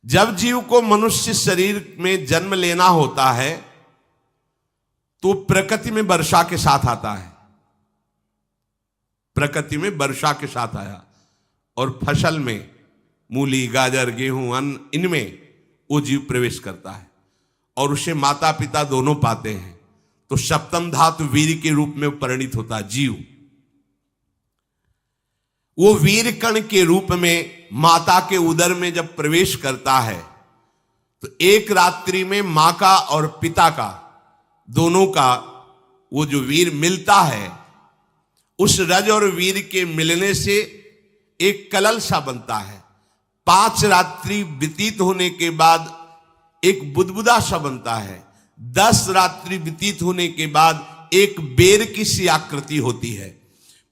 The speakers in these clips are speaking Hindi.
जब जीव को मनुष्य शरीर में जन्म लेना होता है तो प्रकृति में वर्षा के साथ आता है, प्रकृति में वर्षा के साथ आया, और फसल में मूली, गाजर, गेहूं, अन्न, इनमें वो जीव प्रवेश करता है और उसे माता पिता दोनों पाते हैं। तो सप्तम धातु वीर के रूप में परिणित होता है जीव। वो वीर कण के रूप में माता के उदर में जब प्रवेश करता है तो एक रात्रि में मां का और पिता का, दोनों का वो जो वीर मिलता है, उस रज और वीर के मिलने से एक कलल सा बनता है। 5 रात्रि व्यतीत होने के बाद एक बुदबुदा सा बनता है। 10 रात्रि व्यतीत होने के बाद एक बेर की सी आकृति होती है।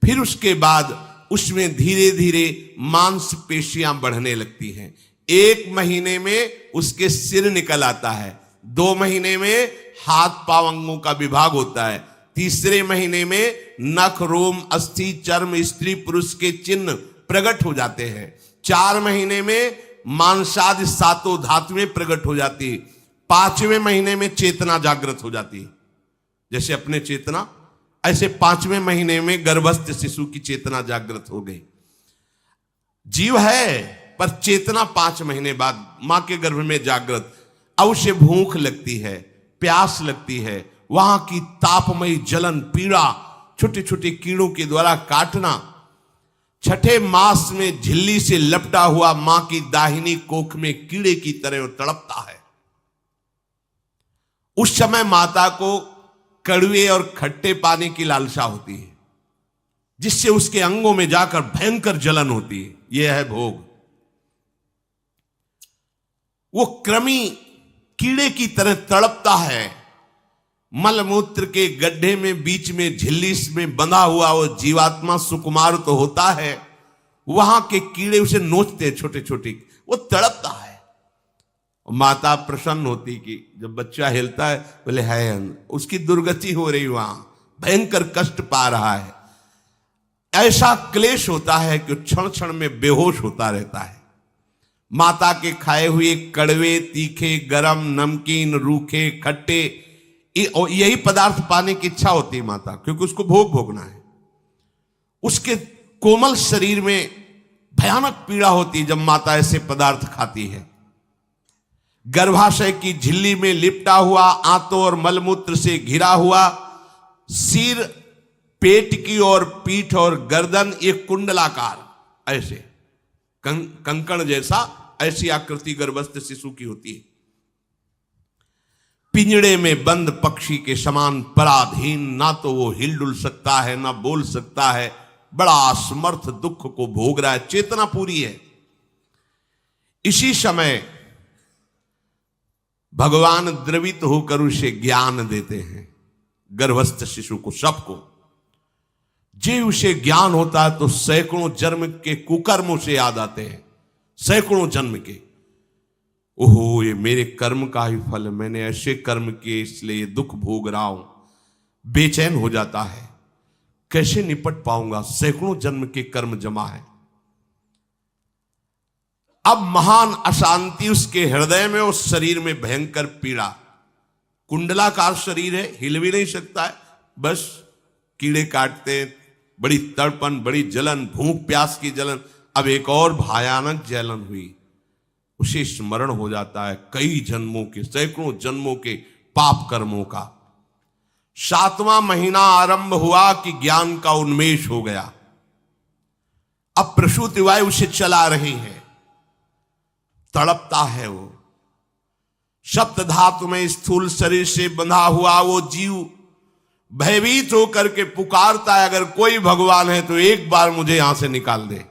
फिर उसके बाद उसमें धीरे धीरे मांसपेशियां बढ़ने लगती हैं। 1 महीने में उसके सिर निकल आता है, 2 महीने में हाथ पांव अंगों का विभाग होता है, तीसरे महीने में नख, रोम, अस्थि, चर्म, स्त्री पुरुष के चिन्ह प्रकट हो जाते हैं, 4 महीने में मांसादि 7 धातुएं प्रकट हो जाती है, 5वें महीने में चेतना जागृत हो जाती है। जैसे अपने चेतना, ऐसे 5वें महीने में गर्भस्थ शिशु की चेतना जागृत हो गई। जीव है पर चेतना 5 महीने बाद मां के गर्भ में जागृत। अब उसे भूख लगती है, प्यास लगती है, वहां की तापमयी जलन, पीड़ा, छोटे छोटे कीड़ों के द्वारा काटना। 6ठे मास में झिल्ली से लपटा हुआ मां की दाहिनी कोख में कीड़े की तरह तड़पता है। उस समय माता को कड़वे और खट्टे पानी की लालसा होती है, जिससे उसके अंगों में जाकर भयंकर जलन होती है। यह है भोग। वो कृमि कीड़े की तरह तड़पता है। मलमूत्र के गड्ढे में बीच में झिल्ली में बंधा हुआ वो जीवात्मा सुकुमार तो होता है, वहां के कीड़े उसे नोचते छोटे छोटे, वो तड़पता है। माता प्रसन्न होती कि जब बच्चा हिलता है, बोले है उसकी दुर्गति हो रही, वहां भयंकर कष्ट पा रहा है। ऐसा क्लेश होता है कि क्षण क्षण में बेहोश होता रहता है। माता के खाए हुए कड़वे, तीखे, गरम, नमकीन, रूखे, खट्टे, यही पदार्थ पाने की इच्छा होती है माता, क्योंकि उसको भोग भोगना है। उसके कोमल शरीर में भयानक पीड़ा होती है जब माता ऐसे पदार्थ खाती है। गर्भाशय की झिल्ली में लिपटा हुआ, आंतों और मलमूत्र से घिरा हुआ सिर, पेट की और पीठ और गर्दन एक कुंडलाकार, ऐसे कंकण जैसा, ऐसी आकृति गर्भस्थ शिशु की होती है। पिंजड़े में बंद पक्षी के समान पराधीन, ना तो वो हिलडुल सकता है ना बोल सकता है, बड़ा असमर्थ दुख को भोग रहा है, चेतना पूरी है। इसी समय भगवान द्रवित होकर उसे ज्ञान देते हैं, गर्भस्थ शिशु को, सबको। जे उसे ज्ञान होता है तो सैकड़ों जन्म के कुकर्मों से याद आते हैं, सैकड़ों जन्म के। ओहो, ये मेरे कर्म का ही फल, मैंने ऐसे कर्म किए इसलिए दुख भोग रहा हूं। बेचैन हो जाता है, कैसे निपट पाऊंगा, सैकड़ों जन्म के कर्म जमा है। अब महान अशांति उसके हृदय में, उस शरीर में भयंकर पीड़ा। कुंडलाकार शरीर है, हिल भी नहीं सकता है, बस कीड़े काटते, बड़ी तड़पन, बड़ी जलन, भूख प्यास की जलन। अब एक और भयानक जलन हुई, उसे स्मरण हो जाता है कई जन्मों के, सैकड़ों जन्मों के पाप कर्मों का। 7वां महीना आरंभ हुआ कि ज्ञान का उन्मेष हो गया। अब प्रसूति वायु उसे चला रही है, तड़पता है वो। सप्त धातु में स्थूल शरीर से बंधा हुआ वो जीव भयभीत होकर के पुकारता है, अगर कोई भगवान है तो एक बार मुझे यहां से निकाल दे।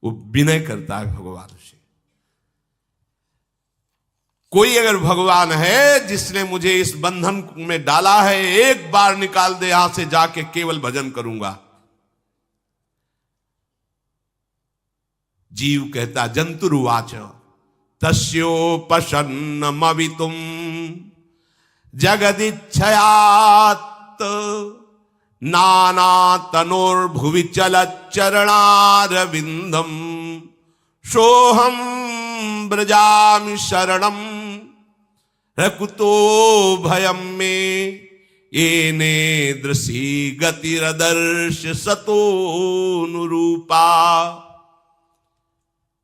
वो विनय करता है भगवान से, कोई अगर भगवान है जिसने मुझे इस बंधन में डाला है, एक बार निकाल दे, यहां से जाके केवल भजन करूंगा। जीव कहता, जंतुरुवाच तस्योपसन्नमवितुम जगदिच्छयात् नाना तनोर्भुवि चलच्चरणारविंदम सोहम ब्रजामि शरणम रकुतो भयम में येने दृशी गतिरदर्श सतोनुरूपा।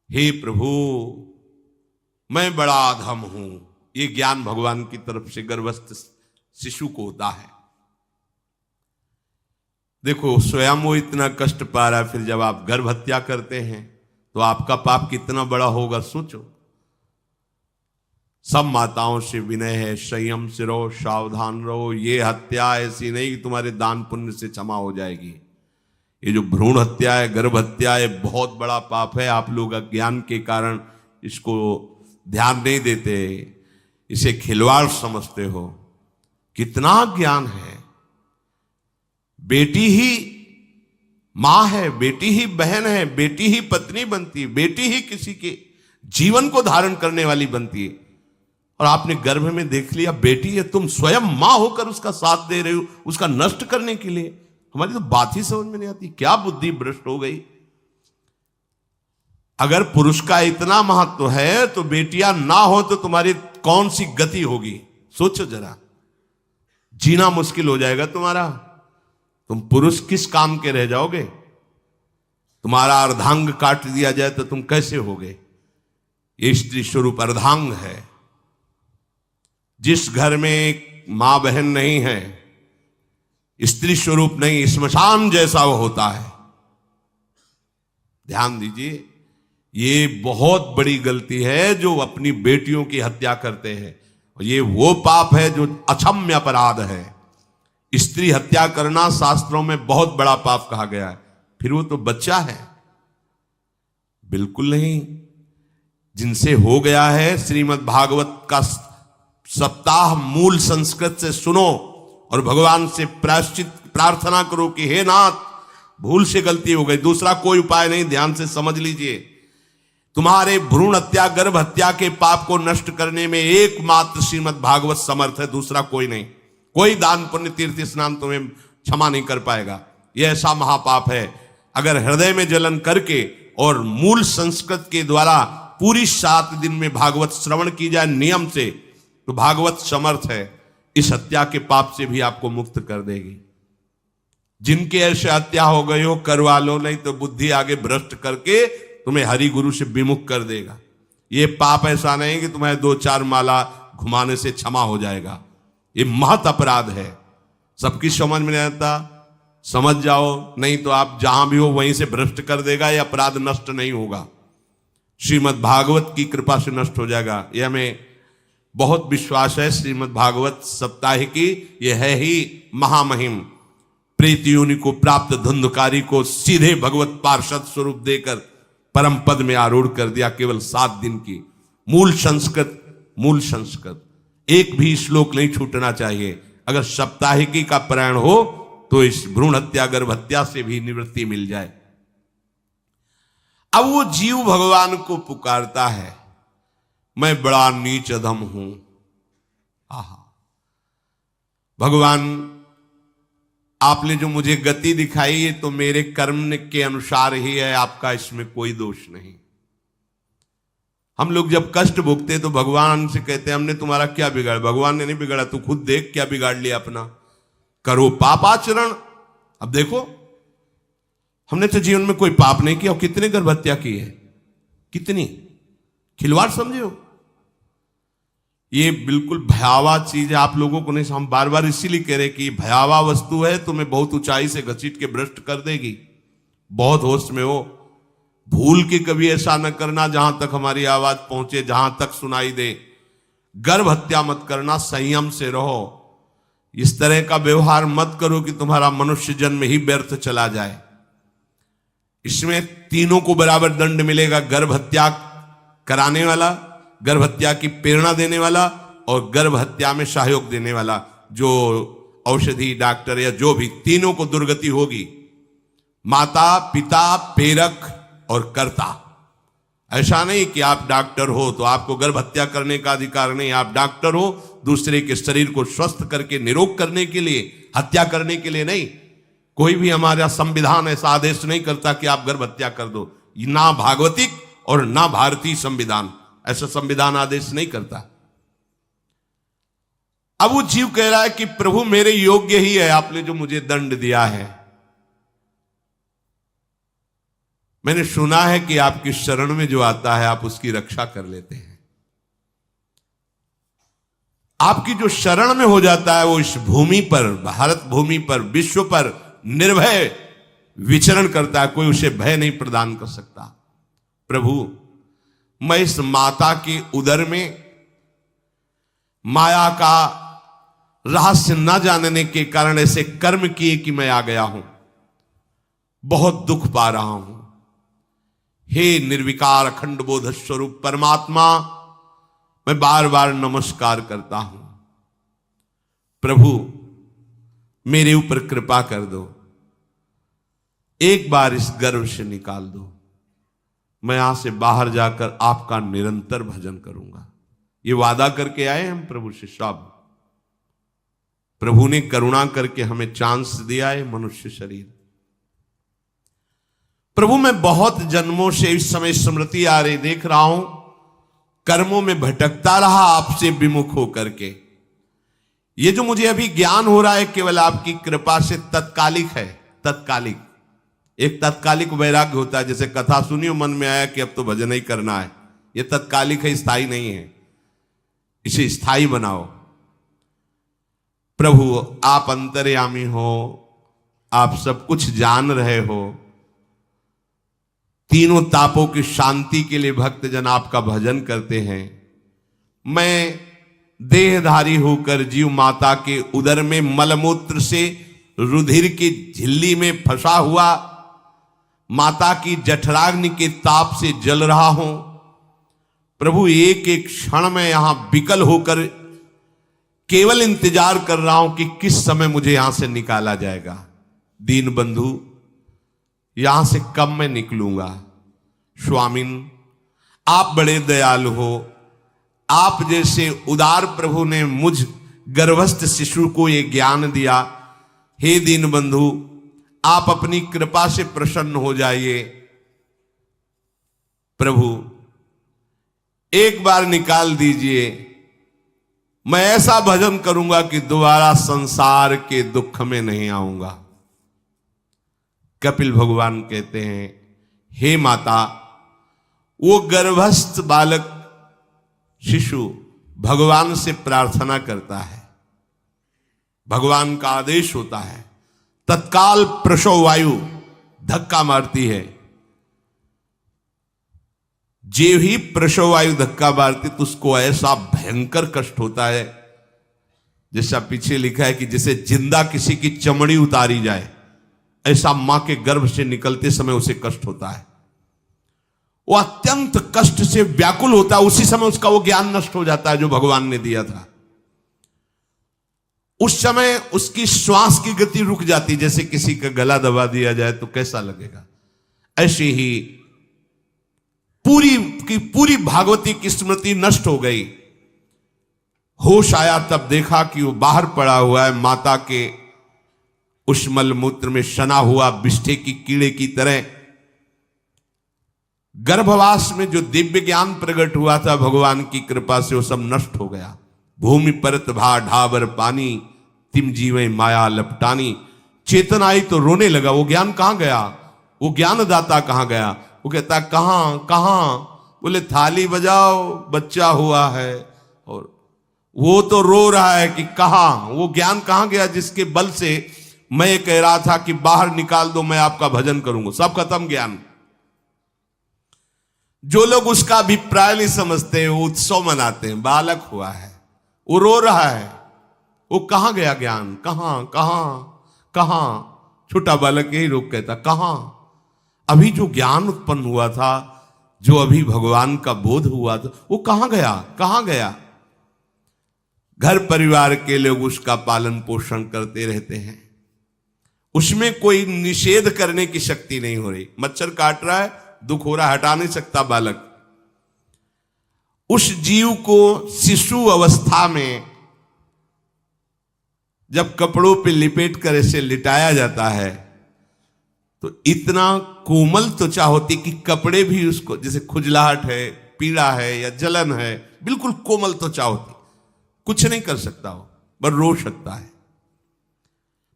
हे प्रभु, मैं बड़ा अधम हूं। ये ज्ञान भगवान की तरफ से गर्भस्थ शिशु को होता है। देखो, स्वयं वो इतना कष्ट पा रहा है, फिर जब आप गर्भ हत्या करते हैं तो आपका पाप कितना बड़ा होगा, सोचो। सब माताओं से विनय है, संयम से रहो, सावधान रहो। ये हत्या ऐसी नहीं कि तुम्हारे दान पुण्य से क्षमा हो जाएगी। ये जो भ्रूण हत्या है, गर्भ हत्या है, बहुत बड़ा पाप है। आप लोग अज्ञान के कारण इसको ध्यान नहीं देते, इसे खिलवाड़ समझते हो। कितना ज्ञान है। बेटी ही मां है, बेटी ही बहन है, बेटी ही पत्नी बनती है, बेटी ही किसी के जीवन को धारण करने वाली बनती है। और आपने गर्भ में देख लिया बेटी है, तुम स्वयं मां होकर उसका साथ दे रहे हो, उसका नष्ट करने के लिए। हमारी तो बात ही समझ में नहीं आती, क्या बुद्धि भ्रष्ट हो गई। अगर पुरुष का इतना महत्व है तो बेटियां ना हो तो तुम्हारी कौन सी गति होगी, सोचो जरा। जीना मुश्किल हो जाएगा तुम्हारा। तुम पुरुष किस काम के रह जाओगे। तुम्हारा अर्धांग काट दिया जाए तो तुम कैसे होगे। ये स्त्री स्वरूप अर्धांग है। जिस घर में मां बहन नहीं है, स्त्री स्वरूप नहीं, श्मशान जैसा वो होता है। ध्यान दीजिए, ये बहुत बड़ी गलती है जो अपनी बेटियों की हत्या करते हैं। और ये वो पाप है जो अक्षम्य अपराध है। स्त्री हत्या करना शास्त्रों में बहुत बड़ा पाप कहा गया है। फिर वो तो बच्चा है, बिल्कुल नहीं। जिनसे हो गया है, श्रीमद् भागवत का सप्ताह मूल संस्कृत से सुनो और भगवान से प्रायश्चित प्रार्थना करो कि हे नाथ, भूल से गलती हो गई, दूसरा कोई उपाय नहीं। ध्यान से समझ लीजिए, तुम्हारे भ्रूण हत्या, गर्भ हत्या के पाप को नष्ट करने में एकमात्र श्रीमद् भागवत समर्थ है, दूसरा कोई नहीं। कोई दान पुण्य तीर्थ स्नान तुम्हें क्षमा नहीं कर पाएगा। यह ऐसा महापाप है। अगर हृदय में जलन करके और मूल संस्कृत के द्वारा पूरी 7 दिन में भागवत श्रवण की जाए नियम से, तो भागवत समर्थ है, इस हत्या के पाप से भी आपको मुक्त कर देगी। जिनके ऐसे हत्या हो गई हो करवा लो, नहीं तो बुद्धि आगे भ्रष्ट करके तुम्हें हरि गुरु से विमुख कर देगा। ये पाप ऐसा नहीं कि तुम्हें 2-4 माला घुमाने से क्षमा हो जाएगा। ये महत अपराध है। सबकी समझ में नहीं आता, समझ जाओ, नहीं तो आप जहां भी हो वहीं से भ्रष्ट कर देगा। ये अपराध नष्ट नहीं होगा, श्रीमद् भागवत की कृपा से नष्ट हो जाएगा। यह हमें बहुत विश्वास है। श्रीमद् भागवत सप्ताह की यह है ही महामहिम। प्रेत योनि को प्राप्त धुंधकारी को सीधे भगवत पार्षद स्वरूप देकर परम पद में आरूढ़ कर दिया। केवल 7 दिन की मूल संस्कृत एक भी श्लोक नहीं छूटना चाहिए। अगर सप्ताहिकी का पारायण हो तो इस भ्रूण हत्या, गर्भ हत्या से भी निवृत्ति मिल जाए। अब वो जीव भगवान को पुकारता है, मैं बड़ा नीच अधम हूं। आहा, भगवान आपने जो मुझे गति दिखाई है तो मेरे कर्म के अनुसार ही है, आपका इसमें कोई दोष नहीं। हम लोग जब कष्ट भोगते तो भगवान से कहते हैं हमने तुम्हारा क्या बिगाड़ा। भगवान ने नहीं बिगाड़ा, तू खुद देख क्या बिगाड़ लिया अपना। करो पाप आचरण। अब देखो, हमने तो जीवन में कोई पाप नहीं किया और कितने गर्भ हत्या की है, कितनी खिलवाड़ समझे हो। ये बिल्कुल भयावह चीज है। आप लोगों को नहीं, हम बार बार इसीलिए कह रहे कि भयावह वस्तु है, तुम्हें बहुत ऊंचाई से घसीट के भ्रष्ट कर देगी। बहुत होश में हो, भूल के कभी ऐसा न करना जहां तक हमारी आवाज पहुंचे, जहां तक सुनाई दे। गर्भ हत्या मत करना, संयम से रहो। इस तरह का व्यवहार मत करो कि तुम्हारा मनुष्य जन्म ही व्यर्थ चला जाए। इसमें तीनों को बराबर दंड मिलेगा। गर्भ हत्या कराने वाला, गर्भ हत्या की प्रेरणा देने वाला और गर्भ हत्या में सहयोग देने वाला, जो औषधि डॉक्टर या जो भी, तीनों को दुर्गति होगी। माता, पिता, प्रेरक और कर्ता। ऐसा नहीं कि आप डॉक्टर हो तो आपको गर्भ हत्या करने का अधिकार नहीं। आप डॉक्टर हो दूसरे के शरीर को स्वस्थ करके निरोग करने के लिए, हत्या करने के लिए नहीं। कोई भी हमारा संविधान ऐसा आदेश नहीं करता कि आप गर्भ हत्या कर दो, ना भागवतिक और ना भारतीय संविधान। ऐसा संविधान आदेश नहीं करता। अब वो जीव कह रहा है कि प्रभु मेरे योग्य ही है आपने जो मुझे दंड दिया है। मैंने सुना है कि आपकी शरण में जो आता है आप उसकी रक्षा कर लेते हैं। आपकी जो शरण में हो जाता है वो इस भूमि पर, भारत भूमि पर, विश्व पर निर्भय विचरण करता है, कोई उसे भय नहीं प्रदान कर सकता। प्रभु मैं इस माता के उदर में माया का रहस्य न जानने के कारण ऐसे कर्म किए कि मैं आ गया हूं, बहुत दुख पा रहा हूं। हे निर्विकार अखंड बोध स्वरूप परमात्मा, मैं बार बार नमस्कार करता हूं। प्रभु मेरे ऊपर कृपा कर दो, एक बार इस गर्भ से निकाल दो। मैं यहां से बाहर जाकर आपका निरंतर भजन करूंगा। ये वादा करके आए हम प्रभु से सब। प्रभु ने करुणा करके हमें चांस दिया है मनुष्य शरीर। प्रभु मैं बहुत जन्मों से इस समय स्मृति आ रही, देख रहा हूं कर्मों में भटकता रहा आपसे विमुख होकर के। ये जो मुझे अभी ज्ञान हो रहा है केवल आपकी कृपा से तत्कालिक है, तत्कालिक। एक तत्कालिक वैराग्य होता है, जैसे कथा सुनियो मन में आया कि अब तो भजन ही करना है। ये तत्कालिक है, स्थायी नहीं है। इसे स्थायी बनाओ। प्रभु आप अंतर्यामी हो, आप सब कुछ जान रहे हो। तीनों तापों की शांति के लिए भक्तजन आपका भजन करते हैं। मैं देहधारी होकर जीव माता के उदर में मलमूत्र से रुधिर की झिल्ली में फंसा हुआ माता की जठराग्नि के ताप से जल रहा हूं। प्रभु एक एक क्षण में यहां विकल होकर केवल इंतजार कर रहा हूं कि किस समय मुझे यहां से निकाला जाएगा। दीन बंधु यहां से कब मैं निकलूंगा। स्वामिन आप बड़े दयालु हो। आप जैसे उदार प्रभु ने मुझ गर्भस्थ शिशु को ये ज्ञान दिया। हे दीन बंधु आप अपनी कृपा से प्रसन्न हो जाइए। प्रभु एक बार निकाल दीजिए। मैं ऐसा भजन करूंगा कि दोबारा संसार के दुख में नहीं आऊंगा। कपिल भगवान कहते हैं, हे माता, वो गर्भस्थ बालक शिशु भगवान से प्रार्थना करता है, भगवान का आदेश होता है, तत्काल प्रसव वायु धक्का मारती है। जे ही प्रसव वायु धक्का मारती तो उसको ऐसा भयंकर कष्ट होता है, जैसा पीछे लिखा है कि जैसे जिंदा किसी की चमड़ी उतारी जाए, ऐसा मां के गर्भ से निकलते समय उसे कष्ट होता है। वो अत्यंत कष्ट से व्याकुल होता है। उसी समय उसका वो ज्ञान नष्ट हो जाता है जो भगवान ने दिया था। उस समय उसकी श्वास की गति रुक जाती, जैसे किसी का गला दबा दिया जाए तो कैसा लगेगा। ऐसे ही पूरी की पूरी भागवती की स्मृति नष्ट हो गई। होश आया तब देखा कि वो बाहर पड़ा हुआ है, माता के उस मलमूत्र में सना हुआ बिष्ठे की कीड़े की तरह। गर्भवास में जो दिव्य ज्ञान प्रकट हुआ था भगवान की कृपा से, वो सब नष्ट हो गया। भूमि परत भा ढाबर पानी, तिम जीवे माया लपटानी। चेतन आई तो रोने लगा। वो ज्ञान कहां गया, वो ज्ञानदाता कहां गया। वो कहता कहां कहां। बोले थाली बजाओ, बच्चा हुआ है। और वो तो रो रहा है कि कहां, वो ज्ञान कहां गया जिसके बल से मैं कह रहा था कि बाहर निकाल दो, मैं आपका भजन करूंगा। सब खत्म ज्ञान। जो लोग उसका अभिप्राय नहीं समझते वो उत्सव मनाते हैं। बालक हुआ है, वो रो रहा है, वो कहां गया ज्ञान, कहां कहां कहां। छोटा बालक यही रोक कहता कहां। अभी जो ज्ञान उत्पन्न हुआ था, जो अभी भगवान का बोध हुआ था, वो कहां गया, कहां गया। घर परिवार के लोग उसका पालन पोषण करते रहते हैं, उसमें कोई निषेध करने की शक्ति नहीं हो रही। मच्छर काट रहा है, दुख हो रहा है, हटा नहीं सकता बालक। उस जीव को शिशु अवस्था में जब कपड़ों पे लिपेट कर इसे लिटाया जाता है तो इतना कोमल त्वचा होती कि कपड़े भी उसको, जैसे खुजलाहट है, पीड़ा है या जलन है, बिल्कुल कोमल त्वचा होती, कुछ नहीं कर सकता हो, बस रो सकता है।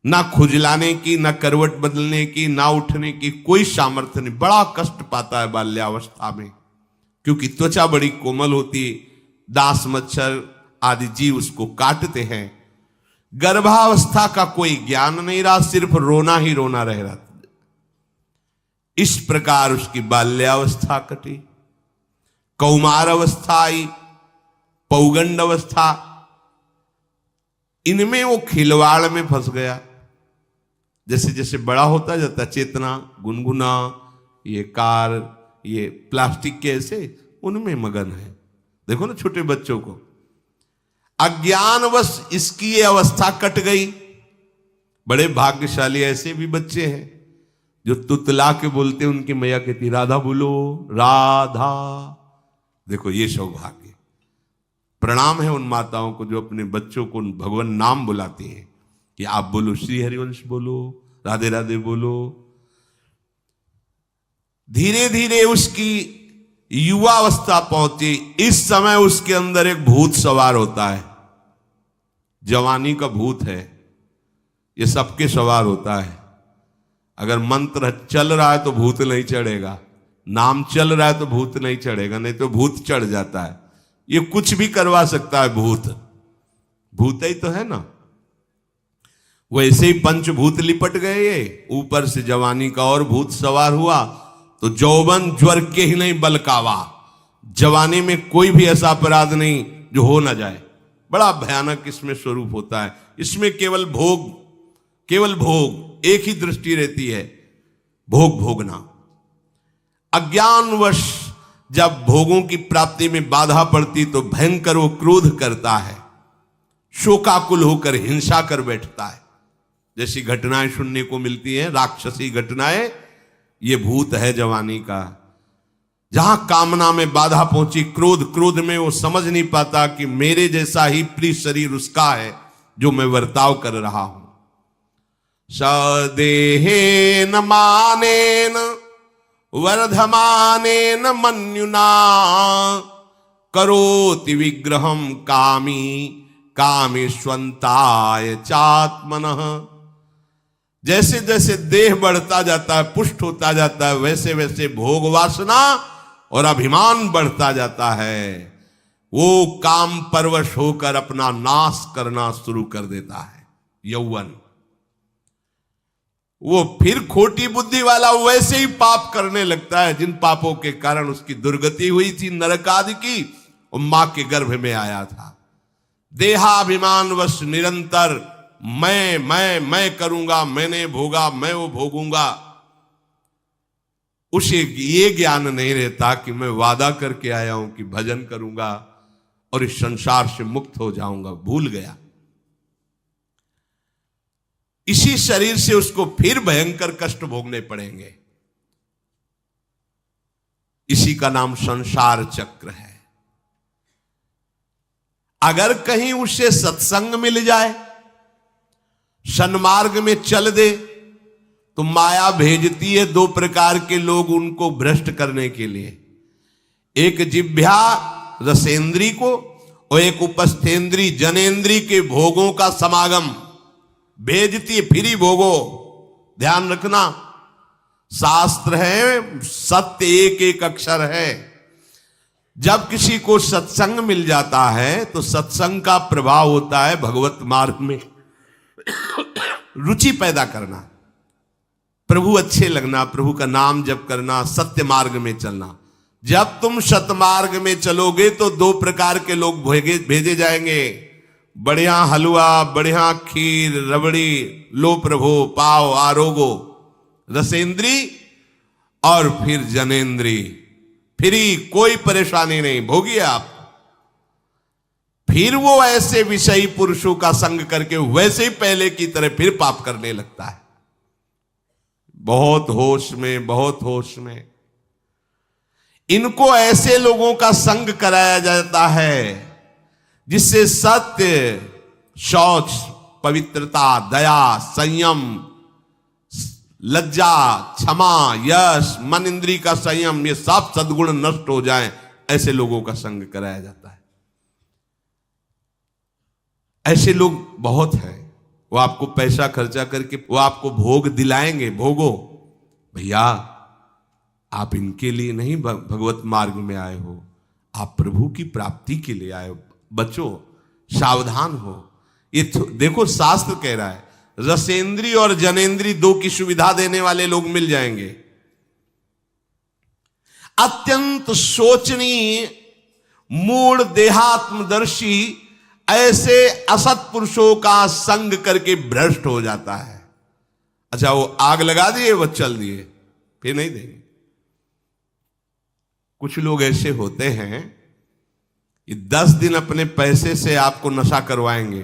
ना खुजलाने की, ना करवट बदलने की, ना उठने की कोई सामर्थ्य नहीं। बड़ा कष्ट पाता है बाल्यावस्था में, क्योंकि त्वचा बड़ी कोमल होती, दास मच्छर आदि जीव उसको काटते हैं। गर्भावस्था का कोई ज्ञान नहीं रहा, सिर्फ रोना ही रोना रह रहा। इस प्रकार उसकी बाल्यावस्था कटी, कौमार अवस्था आई, पौगंड अवस्था, इनमें वो खिलवाड़ में फंस गया। जैसे जैसे बड़ा होता जाता, चेतना, गुनगुना, ये कार, ये प्लास्टिक के ऐसे, उनमें मगन है। देखो ना छोटे बच्चों को, अज्ञानवश इसकी ये अवस्था कट गई। बड़े भाग्यशाली ऐसे भी बच्चे हैं जो तुतला के बोलते, उनकी मैया कहती राधा बोलो, राधा। देखो ये सौभाग्य, प्रणाम है उन माताओं को जो अपने बच्चों को भगवान नाम बुलाती हैं कि आप बोलो, श्री हरिवंश बोलो, राधे राधे बोलो। धीरे धीरे उसकी युवावस्था पहुंची। इस समय उसके अंदर एक भूत सवार होता है, जवानी का भूत है, ये सबके सवार होता है। अगर मंत्र चल रहा है तो भूत नहीं चढ़ेगा, नाम चल रहा है तो भूत नहीं चढ़ेगा, नहीं तो भूत चढ़ जाता है। ये कुछ भी करवा सकता है भूत, भूत ही तो है ना। वैसे ही पंचभूत लिपट गए, ये ऊपर से जवानी का और भूत सवार हुआ, तो जौवन ज्वर के ही नहीं बलकावा। जवानी में कोई भी ऐसा अपराध नहीं जो हो ना जाए। बड़ा भयानक इसमें स्वरूप होता है। इसमें केवल भोग, केवल भोग, एक ही दृष्टि रहती है, भोग भोगना। अज्ञानवश जब भोगों की प्राप्ति में बाधा पड़ती तो भयंकर वो क्रोध करता है, शोकाकुल होकर हिंसा कर बैठता है। जैसी घटनाएं सुनने को मिलती हैं, राक्षसी घटनाएं, ये भूत है जवानी का। जहां कामना में बाधा पहुंची, क्रोध, क्रोध में वो समझ नहीं पाता कि मेरे जैसा ही प्रिय शरीर उसका है जो मैं वर्ताव कर रहा हूं। सदेहेन मानेन वर्धमानेन मन्युना करोति विग्रहम कामी कामेष्वंताय चात्मनः। जैसे जैसे देह बढ़ता जाता है, पुष्ट होता जाता है, वैसे वैसे भोग वासना और अभिमान बढ़ता जाता है। वो काम परवश होकर अपना नाश करना शुरू कर देता है। यौवन, वो फिर खोटी बुद्धि वाला वैसे ही पाप करने लगता है जिन पापों के कारण उसकी दुर्गति हुई थी, नरक आदि की, और मां के गर्भ में आया था। देहाभिमान वश निरंतर मैं करूंगा, मैंने भोगा, मैं वो भोगूंगा। उसे ये ज्ञान नहीं रहता कि मैं वादा करके आया हूं कि भजन करूंगा और इस संसार से मुक्त हो जाऊंगा, भूल गया। इसी शरीर से उसको फिर भयंकर कष्ट भोगने पड़ेंगे। इसी का नाम संसार चक्र है। अगर कहीं उसे सत्संग मिल जाए, सन्मार्ग में चल दे, तो माया भेजती है दो प्रकार के लोग उनको भ्रष्ट करने के लिए। एक जिह्वा रसेंद्री को और एक उपस्थेंद्री जनेंद्री के भोगों का समागम भेजती है। फिर ही भोगो, ध्यान रखना, शास्त्र है, सत्य एक एक अक्षर है। जब किसी को सत्संग मिल जाता है तो सत्संग का प्रभाव होता है भगवत मार्ग में रुचि पैदा करना, प्रभु अच्छे लगना, प्रभु का नाम जप करना, सत्य मार्ग में चलना। जब तुम सतमार्ग में चलोगे तो दो प्रकार के लोग भेजे जाएंगे। बढ़िया हलवा, बढ़िया खीर, रबड़ी, लो प्रभु, पाओ, आरोगो, रसेंद्री और फिर जनेंद्री। फ्री, कोई परेशानी नहीं, भोगिए आप। फिर वो ऐसे विषयी पुरुषों का संग करके वैसे ही पहले की तरह फिर पाप करने लगता है। बहुत होश में, बहुत होश में। इनको ऐसे लोगों का संग कराया जाता है जिससे सत्य, शौच, पवित्रता, दया, संयम, लज्जा, क्षमा, यश, मन इंद्री का संयम, ये सब सद्गुण नष्ट हो जाएं, ऐसे लोगों का संग कराया जाता है। ऐसे लोग बहुत हैं, वो आपको पैसा खर्चा करके वो आपको भोग दिलाएंगे, भोगो भैया, आप इनके लिए नहीं भगवत मार्ग में आए हो, आप प्रभु की प्राप्ति के लिए आए हो। बच्चों सावधान हो। ये देखो शास्त्र कह रहा है रसेंद्री और जनेंद्री दो की सुविधा देने वाले लोग मिल जाएंगे। अत्यंत सोचनीय मूढ़ देहात्मदर्शी ऐसे असत पुरुषों का संग करके भ्रष्ट हो जाता है। अच्छा वो आग लगा दिए, वो चल दिए, फिर नहीं देंगे। कुछ लोग ऐसे होते हैं, ये 10 दिन अपने पैसे से आपको नशा करवाएंगे,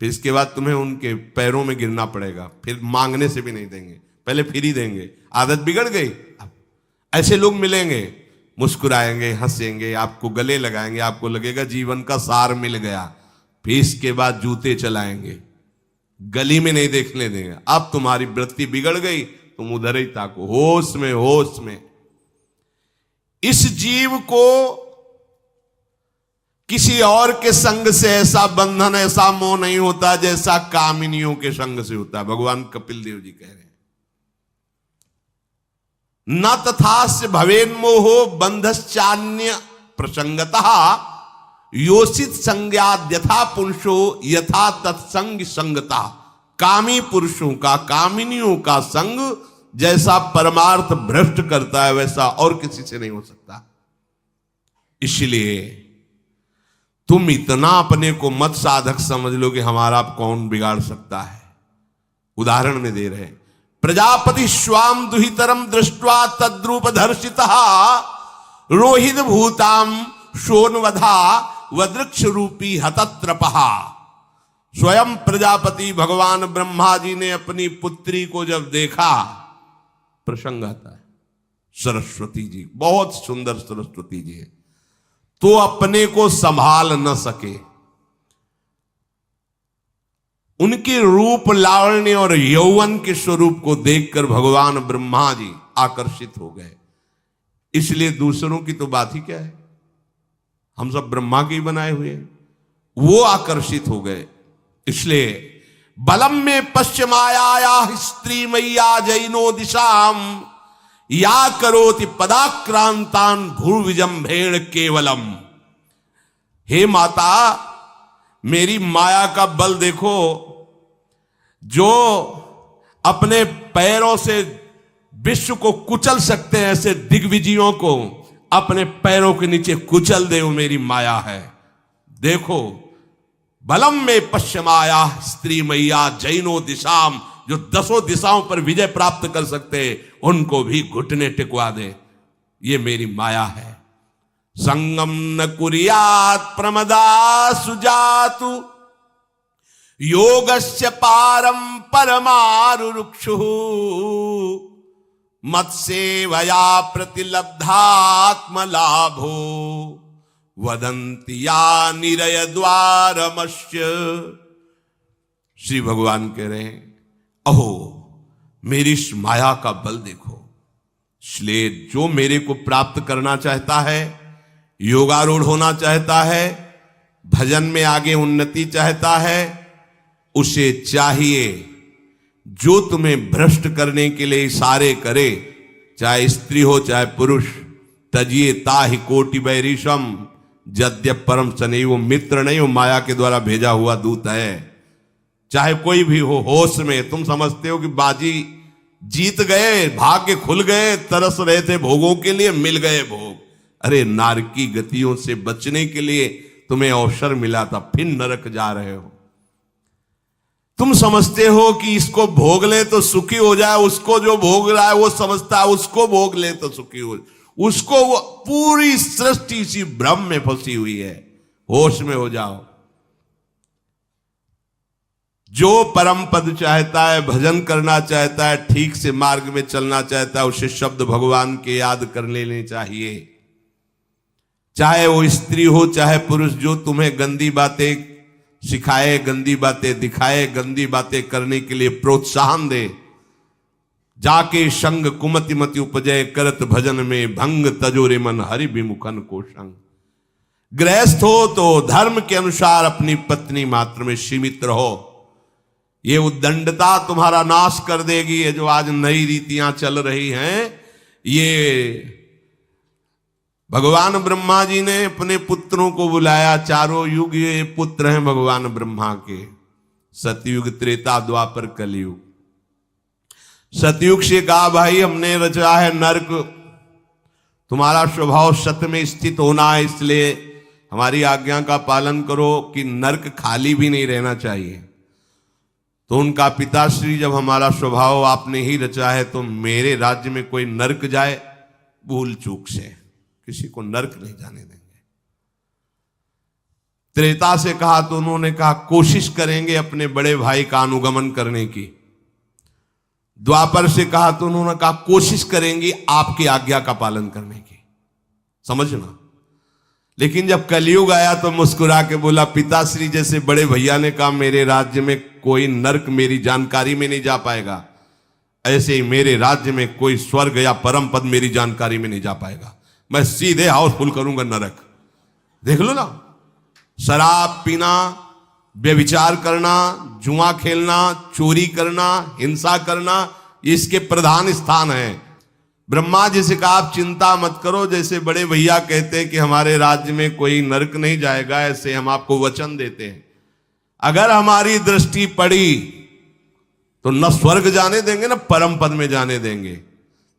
फिर इसके बाद तुम्हें उनके पैरों में गिरना पड़ेगा, फिर मांगने से भी नहीं देंगे, पहले फिर ही देंगे। आदत बिगड़ गई। ऐसे लोग मिलेंगे, मुस्कुराएंगे, हंसेंगे, आपको गले लगाएंगे, आपको लगेगा जीवन का सार मिल गया, फिर इसके बाद जूते चलाएंगे, गली में नहीं देखने देंगे। अब तुम्हारी वृत्ति बिगड़ गई, तुम उधर ही ताको, होश में होश में। इस जीव को किसी और के संग से ऐसा बंधन, ऐसा मोह नहीं होता जैसा कामिनियों के संग से होता है। भगवान कपिल देव जी कह रहे हैं, न तथास्य भवेन्मोहो बंधश्चान्य प्रसंगतः योषित संज्ञाद यथा पुरुषो यथा तत्संग संगता। कामी पुरुषों का, कामिनियों का संग जैसा परमार्थ भ्रष्ट करता है वैसा और किसी से नहीं हो सकता। इसलिए तुम इतना अपने को मत साधक समझ लो कि हमारा कौन बिगाड़ सकता है। उदाहरण में दे रहे हैं, प्रजापति स्वाम दुहितरम दृष्ट्वा तद्रूप धर्षितः रोहित भूताम शोनवधा वदृक्ष रूपी हतत्रपहा। स्वयं प्रजापति भगवान ब्रह्मा जी ने अपनी पुत्री को जब देखा, प्रसंग आता है, सरस्वती जी, बहुत सुंदर सरस्वती जी है, तो अपने को संभाल न सके। उनके रूप लावण्य और यौवन के स्वरूप को देखकर भगवान ब्रह्मा जी आकर्षित हो गए। इसलिए दूसरों की तो बात ही क्या है, हम सब ब्रह्मा के ही बनाए हुए हैं, वो आकर्षित हो गए। इसलिए बलम में पश्चिमाया स्त्री मैया जैनो दिशाम या करोति पदाक्रांतान भूर्विजंभेण केवलम। हे माता, मेरी माया का बल देखो, जो अपने पैरों से विश्व को कुचल सकते हैं, ऐसे दिग्विजयों को अपने पैरों के नीचे कुचल दे, वो मेरी माया है। देखो, बलम में पश्चिमाया स्त्री मैया जैनो दिशाम, जो 10 दिशाओं पर विजय प्राप्त कर सकते, उनको भी घुटने टिकवा दे, ये मेरी माया है। संगम न कुर्यात् प्रमदा सुजातु योगस्य पारम परमारुरुक्षु मत्सेवया प्रतिलब्धात्म लाभो वदंति या निरय द्वारमस्य। श्री भगवान कह रहे हैं, अहो मेरी इस माया का बल देखो। इसलिए जो मेरे को प्राप्त करना चाहता है, योगारूढ़ होना चाहता है, भजन में आगे उन्नति चाहता है, उसे चाहिए जो तुम्हें भ्रष्ट करने के लिए इशारे करे, चाहे स्त्री हो चाहे पुरुष, तजिए ताहि कोटि बैरिशम यद्यप परम सने। वो मित्र नहीं, वो माया के द्वारा भेजा हुआ दूत है। चाहे कोई भी हो, होश में तुम समझते हो कि बाजी जीत गए, भाग्य खुल गए, तरस रहे थे भोगों के लिए, मिल गए भोग। अरे नारकी गतियों से बचने के लिए तुम्हें अवसर मिला था, फिर नरक जा रहे हो। तुम समझते हो कि इसको भोग ले तो सुखी हो जाए, उसको जो भोग रहा है वो समझता है उसको भोग ले तो सुखी हो, उसको वो पूरी सृष्टि इसी भ्रम में फंसी हुई है। होश में हो जाओ। जो परम पद चाहता है, भजन करना चाहता है, ठीक से मार्ग में चलना चाहता है, उसे शब्द भगवान के याद कर लेने चाहिए। चाहे वो स्त्री हो चाहे पुरुष, जो तुम्हें गंदी बातें सिखाए, गंदी बातें दिखाए, गंदी बातें करने के लिए प्रोत्साहन दे, जाके संग कुमति मति उपजय करत भजन में भंग तजोरे मन हरि विमुखन को संग। गृहस्थ हो तो धर्म के अनुसार अपनी पत्नी मात्र में सीमित रहो। ये उद्दंडता तुम्हारा नाश कर देगी। ये जो आज नई रीतियां चल रही हैं, ये भगवान ब्रह्मा जी ने अपने पुत्रों को बुलाया। चारों युग ये पुत्र हैं भगवान ब्रह्मा के, सतयुग, त्रेता, द्वापर, कलयुग। सतयुग से कहा भाई हमने रचा है नरक, तुम्हारा स्वभाव सत्य में स्थित होना है, इसलिए हमारी आज्ञा का पालन करो कि नरक खाली भी नहीं रहना चाहिए। तो उनका पिताश्री, जब हमारा स्वभाव आपने ही रचा है तो मेरे राज्य में कोई नरक जाए, भूल चूक से किसी को नरक नहीं जाने देंगे। त्रेता से कहा तो उन्होंने कहा कोशिश करेंगे अपने बड़े भाई का अनुगमन करने की। द्वापर से कहा तो उन्होंने कहा कोशिश करेंगे आपकी आज्ञा का पालन करने की। समझना। लेकिन जब कलयुग आया तो मुस्कुरा के बोला, पिताश्री जैसे बड़े भैया ने कहा मेरे राज्य में कोई नरक मेरी जानकारी में नहीं जा पाएगा, ऐसे ही मेरे राज्य में कोई स्वर्ग या परम पद मेरी जानकारी में नहीं जा पाएगा। मैं सीधे हाउसफुल करूंगा नरक। देख लो ना, शराब पीना, व्यभिचार करना, जुआ खेलना, चोरी करना, हिंसा करना, इसके प्रधान स्थान है। ब्रह्मा जी से कहा आप चिंता मत करो, जैसे बड़े भैया कहते हैं कि हमारे राज्य में कोई नरक नहीं जाएगा, ऐसे हम आपको वचन देते हैं। अगर हमारी दृष्टि पड़ी तो न स्वर्ग जाने देंगे न परम पद में जाने देंगे।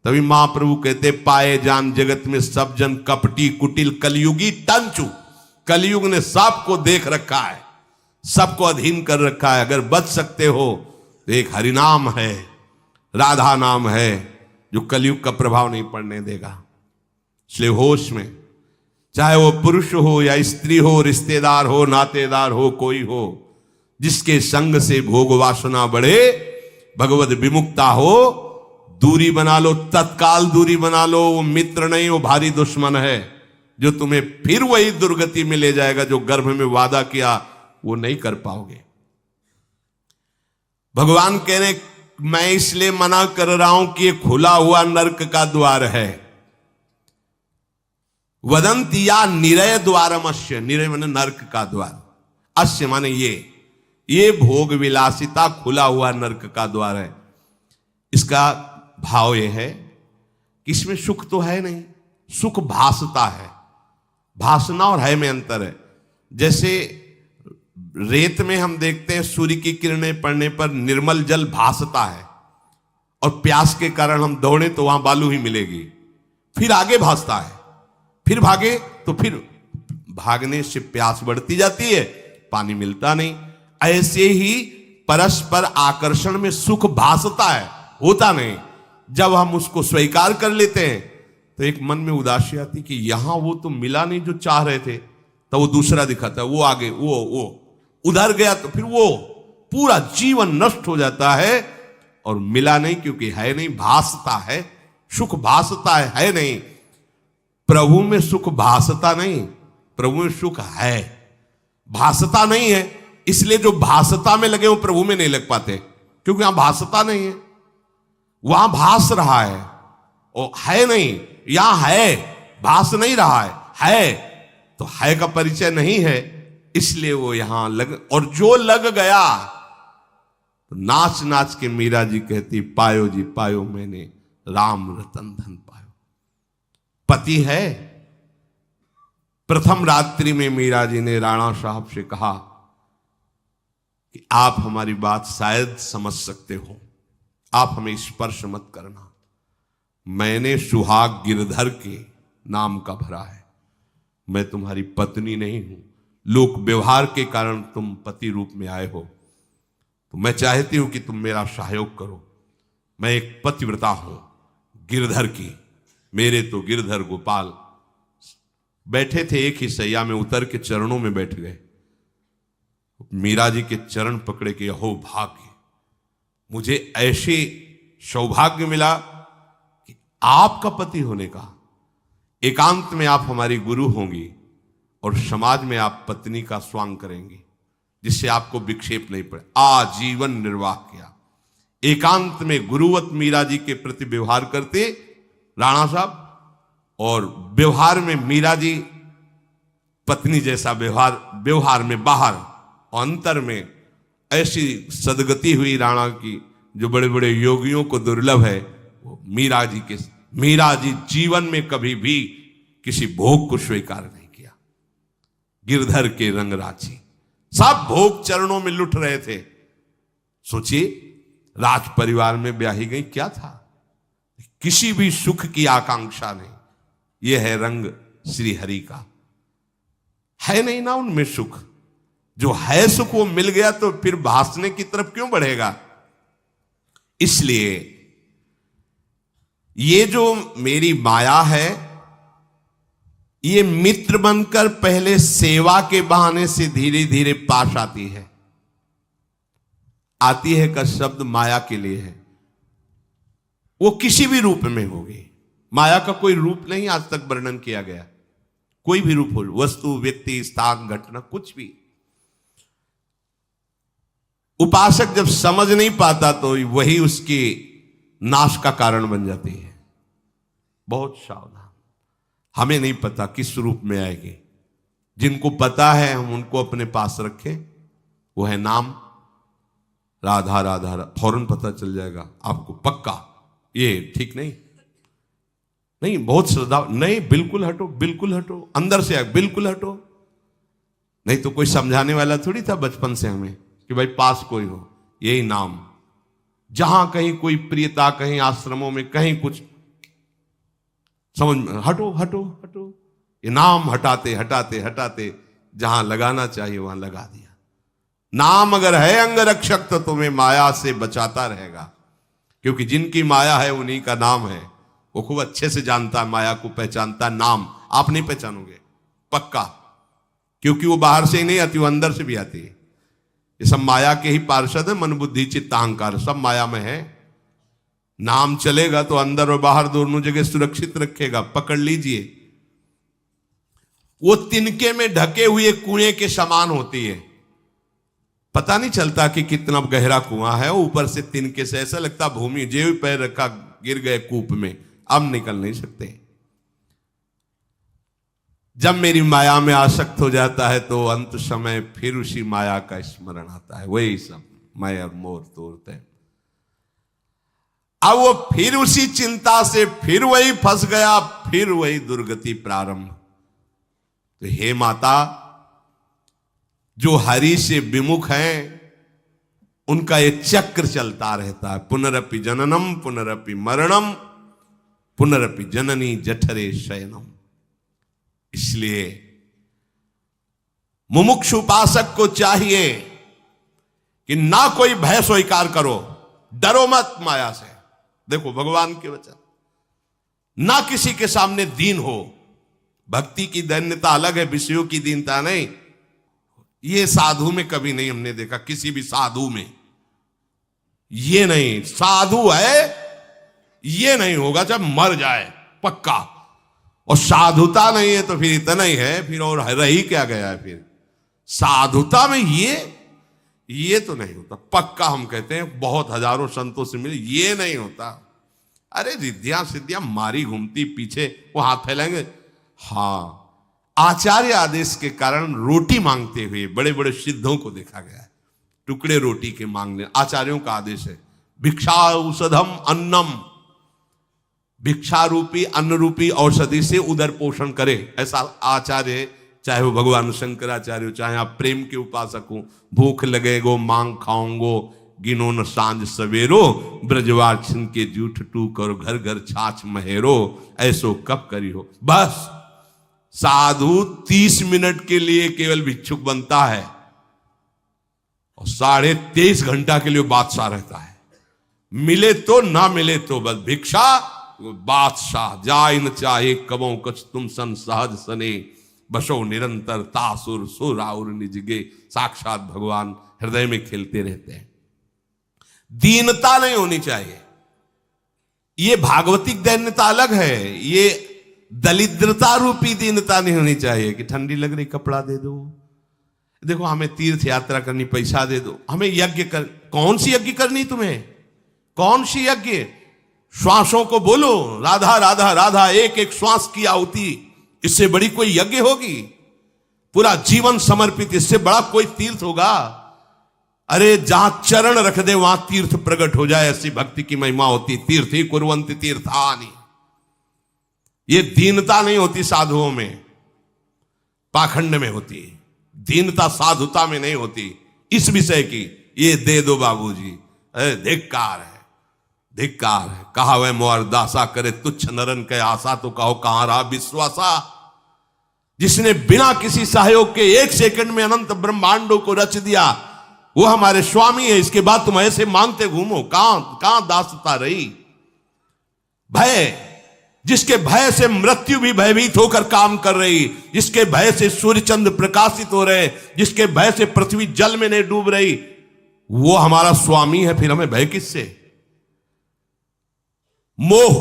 तभी महाप्रभु कहते पाए जान जगत में सब जन कपटी कुटिल कलयुगी तंचु। कलयुग ने सबको देख रखा है, सबको अधीन कर रखा है। अगर बच सकते हो तो एक हरिनाम है, राधा नाम है, जो कलयुग का प्रभाव नहीं पड़ने देगा। इसलिए होश में, चाहे वो पुरुष हो या स्त्री हो, रिश्तेदार हो, नातेदार हो, कोई हो, जिसके संग से भोग वासना बढ़े, भगवत विमुक्ता हो, दूरी बना लो, तत्काल दूरी बना लो। वो मित्र नहीं, वो भारी दुश्मन है, जो तुम्हें फिर वही दुर्गति में ले जाएगा जो गर्भ में वादा किया वो नहीं कर पाओगे। भगवान कह रहे मैं इसलिए मना कर रहा हूं कि ये खुला हुआ नरक का द्वार है। वदंती या निरय द्वारम अश्य, निरय माने नरक का द्वार, अश्य माने ये भोग विलासिता खुला हुआ नरक का द्वार है। इसका भाव यह है कि इसमें सुख तो है नहीं, सुख भासता है। भासना और है में अंतर है। जैसे रेत में हम देखते हैं सूर्य की किरणें पड़ने पर निर्मल जल भासता है, और प्यास के कारण हम दौड़े तो वहां बालू ही मिलेगी, फिर आगे भासता है, फिर भागे तो फिर भागने से प्यास बढ़ती जाती है, पानी मिलता नहीं। ऐसे ही परस्पर आकर्षण में सुख भासता है, होता नहीं। जब हम उसको स्वीकार कर लेते हैं तो एक मन में उदासी आती कि यहां वो तो मिला नहीं जो चाह रहे थे, तो वो दूसरा दिखाता है, वो आगे, वो उधर गया, तो फिर वो पूरा जीवन नष्ट हो जाता है। और मिला नहीं क्योंकि है नहीं, भासता है, सुख भासता है नहीं। प्रभु में सुख भासता नहीं, प्रभु में सुख है, भासता नहीं है। इसलिए जो भासता में लगे वो प्रभु में नहीं लग पाते, क्योंकि यहां भासता नहीं है, वहां भास रहा है, और है नहीं। यहां है, भास नहीं रहा है तो है का परिचय नहीं है, इसलिए वो यहां लग। और जो लग गया तो नाच नाच के मीरा जी कहती पायो जी पायो मैंने राम रतन धन पायो। पति है। प्रथम रात्रि में मीरा जी ने राणा साहब से कहा कि आप हमारी बात शायद समझ सकते हो, आप हमें स्पर्श मत करना। मैंने सुहाग गिरधर के नाम का भरा है, मैं तुम्हारी पत्नी नहीं हूं। लोक व्यवहार के कारण तुम पति रूप में आए हो, तो मैं चाहती हूं कि तुम मेरा सहयोग करो। मैं एक पतिव्रता हूं गिरधर की। मेरे तो गिरधर गोपाल बैठे थे एक ही सैया में, उतर के चरणों में बैठ गए। मीरा जी के चरण पकड़े के अहो भाग्य, मुझे ऐसे सौभाग्य मिला कि आपका पति होने का। एकांत में आप हमारी गुरु होंगी और समाज में आप पत्नी का स्वांग करेंगी, जिससे आपको विक्षेप नहीं पड़े। आजीवन निर्वाह किया, एकांत में गुरुवत मीरा जी के प्रति व्यवहार करते राणा साहब, और व्यवहार में मीरा जी पत्नी जैसा व्यवहार में बाहर, और अंतर में ऐसी सदगति हुई राणा की जो बड़े बड़े योगियों को दुर्लभ है। वो मीरा जी जीवन में कभी भी किसी भोग को स्वीकार नहीं किया। गिरधर के रंग राची, सब भोग चरणों में लुट रहे थे। सोचिए, राज परिवार में ब्याही गई, क्या था, किसी भी सुख की आकांक्षा नहीं। यह है रंग श्री हरि का। है नहीं ना उनमें सुख, जो है सुख वो मिल गया तो फिर भासने की तरफ क्यों बढ़ेगा। इसलिए ये जो मेरी माया है, ये मित्र बनकर पहले सेवा के बहाने से धीरे धीरे पास आती है। आती है का शब्द माया के लिए है, वो किसी भी रूप में होगी। माया का कोई रूप नहीं आज तक वर्णन किया गया, कोई भी रूप हो, वस्तु, व्यक्ति, स्थान, घटना, कुछ भी। उपासक जब समझ नहीं पाता तो वही उसके नाश का कारण बन जाती है। बहुत सावधान, हमें नहीं पता किस रूप में आएगी। जिनको पता है हम उनको अपने पास रखें। वो है नाम, राधा राधा, फौरन पता चल जाएगा आपको पक्का। ये ठीक नहीं, नहीं बहुत श्रद्धा, नहीं बिल्कुल हटो, बिल्कुल हटो, अंदर से बिल्कुल हटो। नहीं तो कोई समझाने वाला थोड़ी था बचपन से हमें कि भाई पास कोई हो, यही नाम। जहां कहीं कोई प्रियता, कहीं आश्रमों में कहीं कुछ समझ में, हटो हटो हटो, ये नाम हटाते हटाते हटाते जहां लगाना चाहिए वहां लगा दिया। नाम अगर है अंगरक्षक तो तुम्हें माया से बचाता रहेगा, क्योंकि जिनकी माया है उन्हीं का नाम है। वो खूब अच्छे से जानता है, माया को पहचानता है। नाम आप नहीं पहचानोगे पक्का, क्योंकि वो बाहर से ही नहीं आती, वो अंदर से भी आती है। ये सब माया के ही पार्षद है, मन बुद्धि चित्त अहंकार सब माया में है। नाम चलेगा तो अंदर और बाहर दोनों जगह सुरक्षित रखेगा। पकड़ लीजिए, वो तिनके में ढके हुए कुएं के समान होती है। पता नहीं चलता कि कितना गहरा कुआं है, ऊपर से तिनके से ऐसा लगता भूमि, जेब पैर रखा गिर गए कूप में, अब निकल नहीं सकते। जब मेरी माया में आसक्त हो जाता है तो अंत समय फिर उसी माया का स्मरण आता है। वही सब मैं और मोर तोड़ते हैं। अब वो फिर उसी चिंता से फिर वही फंस गया, फिर वही दुर्गति प्रारंभ। तो हे माता, जो हरि से विमुख हैं उनका ये चक्र चलता रहता है। पुनरपि जननम पुनरपि मरणम पुनरपि जननी जठरे शयनम। इसलिए मुमुक्षु उपासक को चाहिए कि ना कोई भय स्वीकार करो, डरो मत माया से। देखो भगवान के वचन, ना किसी के सामने दीन हो। भक्ति की दैन्यता अलग है, विषयों की दीनता नहीं। ये साधु में कभी नहीं हमने देखा, किसी भी साधु में ये नहीं। साधु है ये नहीं होगा जब मर जाए पक्का, और साधुता नहीं है तो फिर इतना ही है, फिर और रही क्या गया है। फिर साधुता में ये तो नहीं होता पक्का। हम कहते हैं बहुत हजारों संतों से मिले, ये नहीं होता। अरे रिद्धियां सिद्धियां मारी घूमती पीछे, वो हाथ फैलाएंगे। हाँ, आचार्य आदेश के कारण रोटी मांगते हुए बड़े बड़े सिद्धों को देखा गया है। टुकड़े रोटी के मांगने, आचार्यों का आदेश है। भिक्षा औषधम अन्नम, भिक्षा रूपी अन्न रूपी औषधि से उदर पोषण करे, ऐसा आचार्य। चाहे वो भगवान शंकराचार्य हो, चाहे आप प्रेम के उपासक हो। भूख लगेगो मांग खाऊंगो, गिनो न सांझ सवेरो, ब्रजवार छिन के जूठ टूक और घर घर छाछ महेरो, ऐसो कब करी हो। बस साधु 30 मिनट के लिए केवल भिक्षुक बनता है और 23.5 घंटा के लिए बादशाह रहता है। मिले तो ना मिले तो बस भिक्षा बादशाह। जाय न चाहे कबों कछ तुम सन सहज सने, बसो निरंतर तासुर सुराउर निजगे। साक्षात भगवान हृदय में खेलते रहते हैं। दीनता नहीं होनी चाहिए। ये भागवतिक दैन्यता अलग है, ये दलिद्रता रूपी दीनता नहीं होनी चाहिए कि ठंडी लग रही कपड़ा दे दो, देखो हमें तीर्थ यात्रा करनी पैसा दे दो, हमें यज्ञ कर। कौन सी यज्ञ करनी तुम्हें? कौन सी यज्ञ? श्वासों को बोलो राधा राधा राधा, एक एक श्वास की आहुति, इससे बड़ी कोई यज्ञ होगी? पूरा जीवन समर्पित, इससे बड़ा कोई तीर्थ होगा? अरे जहां चरण रख दे वहां तीर्थ प्रकट हो जाए, ऐसी भक्ति की महिमा होती। तीर्थ ही कुर्वन्ति तीर्थानि। ये दीनता नहीं होती साधुओं में, पाखंड में होती। दीनता साधुता में नहीं होती। इस विषय की ये दे दो बाबूजी, अरे धिक्कार है, धिक्कार है। कहा वह मोर दासा करे तुच्छ नरन के आशा, तो कहो कहां रहा विश्वासा। जिसने बिना किसी सहयोग के एक सेकंड में अनंत ब्रह्मांडों को रच दिया, वो हमारे स्वामी है। इसके बाद तुम ऐसे मांगते घूमो, कहां दासता रही? भय, जिसके भय से मृत्यु भी भयभीत होकर काम कर रही, जिसके भय से सूर्य चंद्र प्रकाशित हो रहे, जिसके भय से पृथ्वी जल में नहीं डूब रही, वो हमारा स्वामी है। फिर हमें भय किससे? मोह,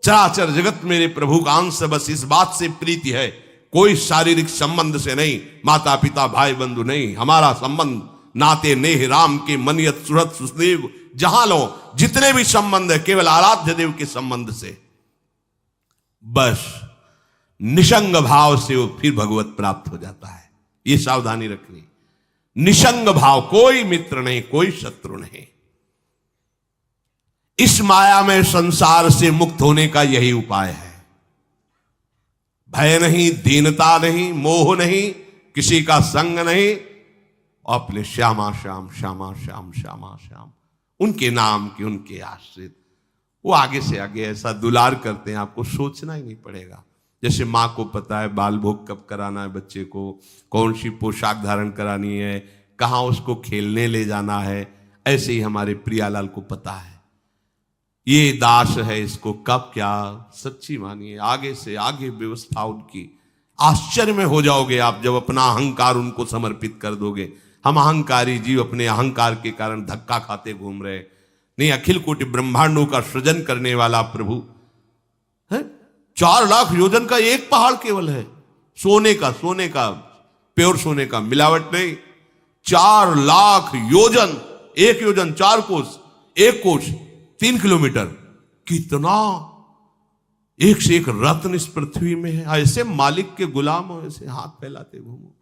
चराचर जगत मेरे प्रभु का अंश, बस इस बात से प्रीति है। कोई शारीरिक संबंध से नहीं, माता पिता भाई बंधु नहीं। हमारा संबंध नाते नेह राम के मनियत सुरत सुदेव, जहां लो जितने भी संबंध है केवल आराध्य देव के संबंध से। बस निसंग भाव से वो फिर भगवत प्राप्त हो जाता है। ये सावधानी रखनी। निसंग भाव, कोई मित्र नहीं, कोई शत्रु नहीं। इस माया में संसार से मुक्त होने का यही उपाय है। भय नहीं, दीनता नहीं, मोह नहीं, किसी का संग नहीं, और अपने श्यामा श्याम श्यामा श्याम श्यामा श्याम, उनके नाम की, उनके आश्रित। वो आगे से आगे ऐसा दुलार करते हैं, आपको सोचना ही नहीं पड़ेगा। जैसे माँ को पता है बाल भोग कब कराना है बच्चे को, कौन सी पोशाक धारण करानी है, कहाँ उसको खेलने ले जाना है, ऐसे ही हमारे प्रियालाल को पता है ये दास है, इसको कब क्या। सच्ची मानिए, आगे से आगे व्यवस्था उनकी। आश्चर्य में हो जाओगे आप जब अपना अहंकार उनको समर्पित कर दोगे। हम अहंकारी जीव अपने अहंकार के कारण धक्का खाते घूम रहे। नहीं, अखिल कोटि ब्रह्मांडों का सृजन करने वाला प्रभु है। 4 लाख योजन का एक पहाड़ केवल है, सोने का प्योर सोने का, मिलावट नहीं। 4 लाख योजन, एक योजन 4 कोस, एक कोस 3 किलोमीटर। कितना एक से एक रत्न इस पृथ्वी में है। ऐसे मालिक के गुलाम हो, ऐसे हाथ फैलाते घूमो।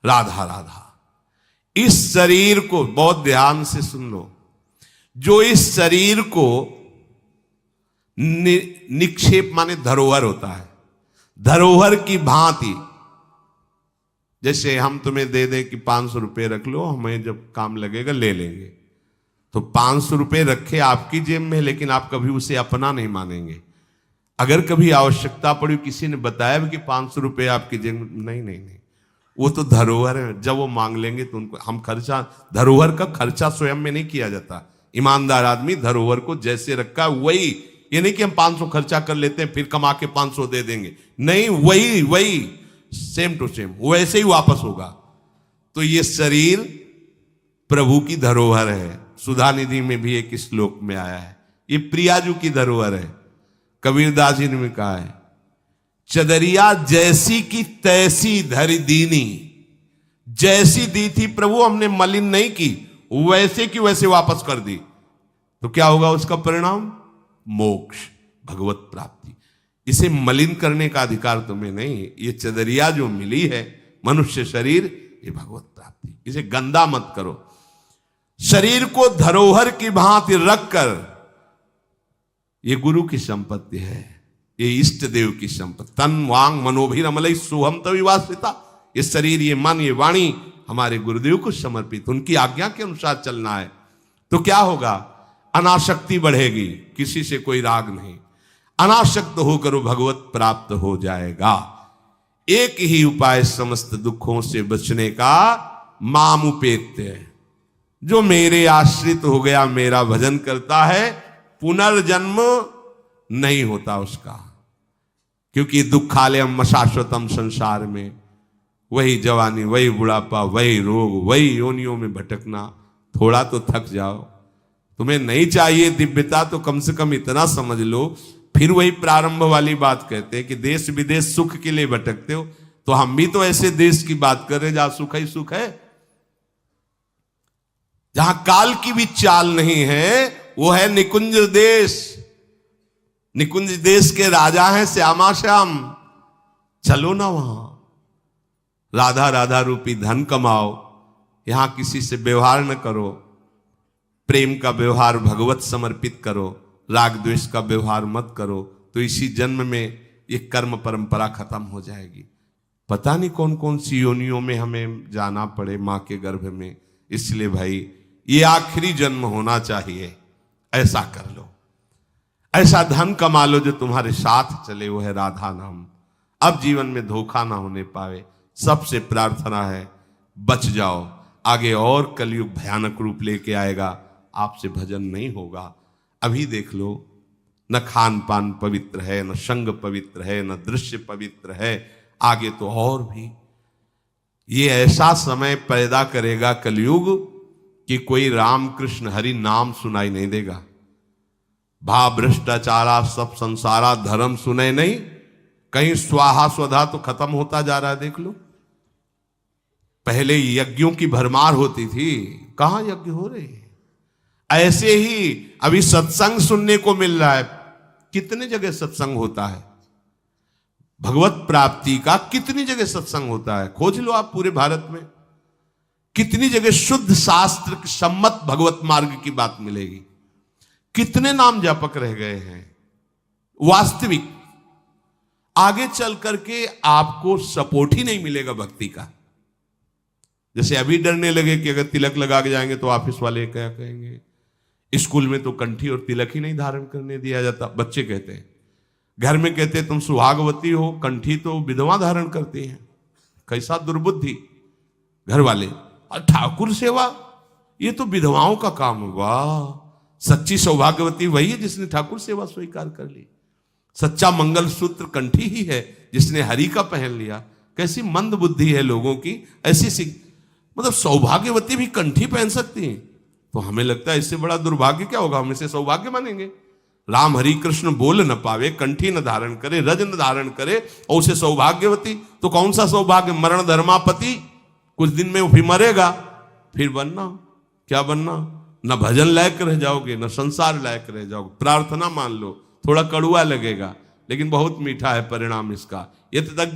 राधा राधा। इस शरीर को बहुत ध्यान से सुन लो। जो इस शरीर को निक्षेप माने धरोहर होता है, धरोहर की भांति। जैसे हम तुम्हें दे दें कि 500 रुपये रख लो, हमें जब काम लगेगा ले लेंगे, तो 500 रुपये रखे आपकी जेब में, लेकिन आप कभी उसे अपना नहीं मानेंगे। अगर कभी आवश्यकता पड़ी, किसी ने बताया भी कि 500 रुपये आपकी जेब में, नहीं, वो तो धरोहर है। जब वो मांग लेंगे तो उनको हम खर्चा, धरोहर का खर्चा स्वयं में नहीं किया जाता। ईमानदार आदमी धरोहर को जैसे रखा वही, ये नहीं कि हम 500 खर्चा कर लेते हैं फिर कमा के 500 दे देंगे, नहीं, वही सेम टू सेम वैसे ही वापस होगा। तो ये शरीर प्रभु की धरोहर है। सुधा निधि में भी एक श्लोक में आया है, ये प्रियाजू की धरोहर है। कबीरदास जी ने कहा है, चदरिया जैसी की तैसी धरि दीनी। जैसी दी थी प्रभु, हमने मलिन नहीं की, वैसे की वैसे वापस कर दी। तो क्या होगा उसका परिणाम? मोक्ष, भगवत प्राप्ति। इसे मलिन करने का अधिकार तुम्हें नहीं। ये चदरिया जो मिली है, मनुष्य शरीर, ये भगवत प्राप्ति। इसे गंदा मत करो। शरीर को धरोहर की भांति रखकर, ये गुरु की संपत्ति है, ये इष्ट देव की संपत्ति। तन वांग मनोभिरमलई सोहम तविवासिता। ये शरीर, ये मन, ये वाणी हमारे गुरुदेव को समर्पित, उनकी आज्ञा के अनुसार चलना है। तो क्या होगा? अनासक्ति बढ़ेगी, किसी से कोई राग नहीं। अनासक्त होकर वो भगवत प्राप्त हो जाएगा। एक ही उपाय समस्त दुखों से बचने का, मामुपेत्य। जो मेरे आश्रित हो गया, मेरा भजन करता है, पुनर्जन्म नहीं होता उसका। क्योंकि दुखालयम शाश्वतम, संसार में वही जवानी, वही बुढ़ापा, वही रोग, वही योनियों में भटकना। थोड़ा तो थक जाओ। तुम्हें नहीं चाहिए दिव्यता तो कम से कम इतना समझ लो। फिर वही प्रारंभ वाली बात कहते हैं कि देश विदेश सुख के लिए भटकते हो, तो हम भी तो ऐसे देश की बात कर रहे हैं जहां सुख ही सुख है। जहां काल की भी चाल नहीं है, वो है निकुंज देश। निकुंज देश के राजा हैं श्यामा श्याम। चलो ना वहां, राधा राधा रूपी धन कमाओ, यहां किसी से व्यवहार न करो, प्रेम का व्यवहार भगवत समर्पित करो, राग द्वेष का व्यवहार मत करो, तो इसी जन्म में ये कर्म परंपरा खत्म हो जाएगी। पता नहीं कौन कौन सी योनियों में हमें जाना पड़े मां के गर्भ में। इसलिए भाई ये आखिरी जन्म होना चाहिए, ऐसा कर लो, ऐसा धन कमा लो जो तुम्हारे साथ चले, वो है राधा नाम। अब जीवन में धोखा ना होने पावे। सबसे प्रार्थना है बच जाओ, आगे और कलयुग भयानक रूप लेके आएगा, आपसे भजन नहीं होगा। अभी देख लो, न खान पान पवित्र है, न संग पवित्र है, न दृश्य पवित्र है, आगे तो और भी। ये ऐसा समय पैदा करेगा कलयुग कि कोई राम कृष्ण हरि नाम सुनाई नहीं देगा। भा भ्रष्टाचारा सब संसारा धर्म सुने नहीं, कहीं स्वाहा स्वधा तो खत्म होता जा रहा है। देख लो, पहले यज्ञों की भरमार होती थी, कहां यज्ञ हो रहे हैं। ऐसे ही अभी सत्संग सुनने को मिल रहा है। कितने जगह सत्संग होता है, भगवत प्राप्ति का कितनी जगह सत्संग होता है, खोज लो आप पूरे भारत में। कितनी जगह शुद्ध शास्त्र सम्मत भगवत मार्ग की बात मिलेगी। कितने नाम जापक रह गए हैं वास्तविक। आगे चल करके आपको सपोर्ट ही नहीं मिलेगा भक्ति का। जैसे अभी डरने लगे कि अगर तिलक लगा के जाएंगे तो ऑफिस वाले क्या कहेंगे, स्कूल में तो कंठी और तिलक ही नहीं धारण करने दिया जाता। बच्चे कहते हैं, घर में कहते हैं तुम सुहागवती हो, कंठी तो विधवा धारण करती हैं। कैसा दुर्बुद्धि घर वाले। और ठाकुर सेवा ये तो विधवाओं का काम हुआ। सच्ची सौभाग्यवती वही है जिसने ठाकुर सेवा स्वीकार कर ली। सच्चा मंगल सूत्र कंठी ही है जिसने हरि का पहन लिया। कैसी मंद बुद्धि है लोगों की। ऐसी मतलब सौभाग्यवती भी कंठी पहन सकती हैं, तो हमें लगता है इससे बड़ा दुर्भाग्य क्या होगा, हम इसे सौभाग्य मानेंगे। राम हरि कृष्ण बोल न पावे, कंठी न धारण करे, रज न धारण करे और उसे सौभाग्यवती, तो कौन सा सौभाग्य। मरण धर्मापति, कुछ दिन में वो भी मरेगा, फिर बनना क्या बनना। न भजन लायक रह जाओगे, न संसार लायक रह जाओगे। प्रार्थना मान लो, थोड़ा कड़ुआ लगेगा लेकिन बहुत मीठा है परिणाम इसका। ये तक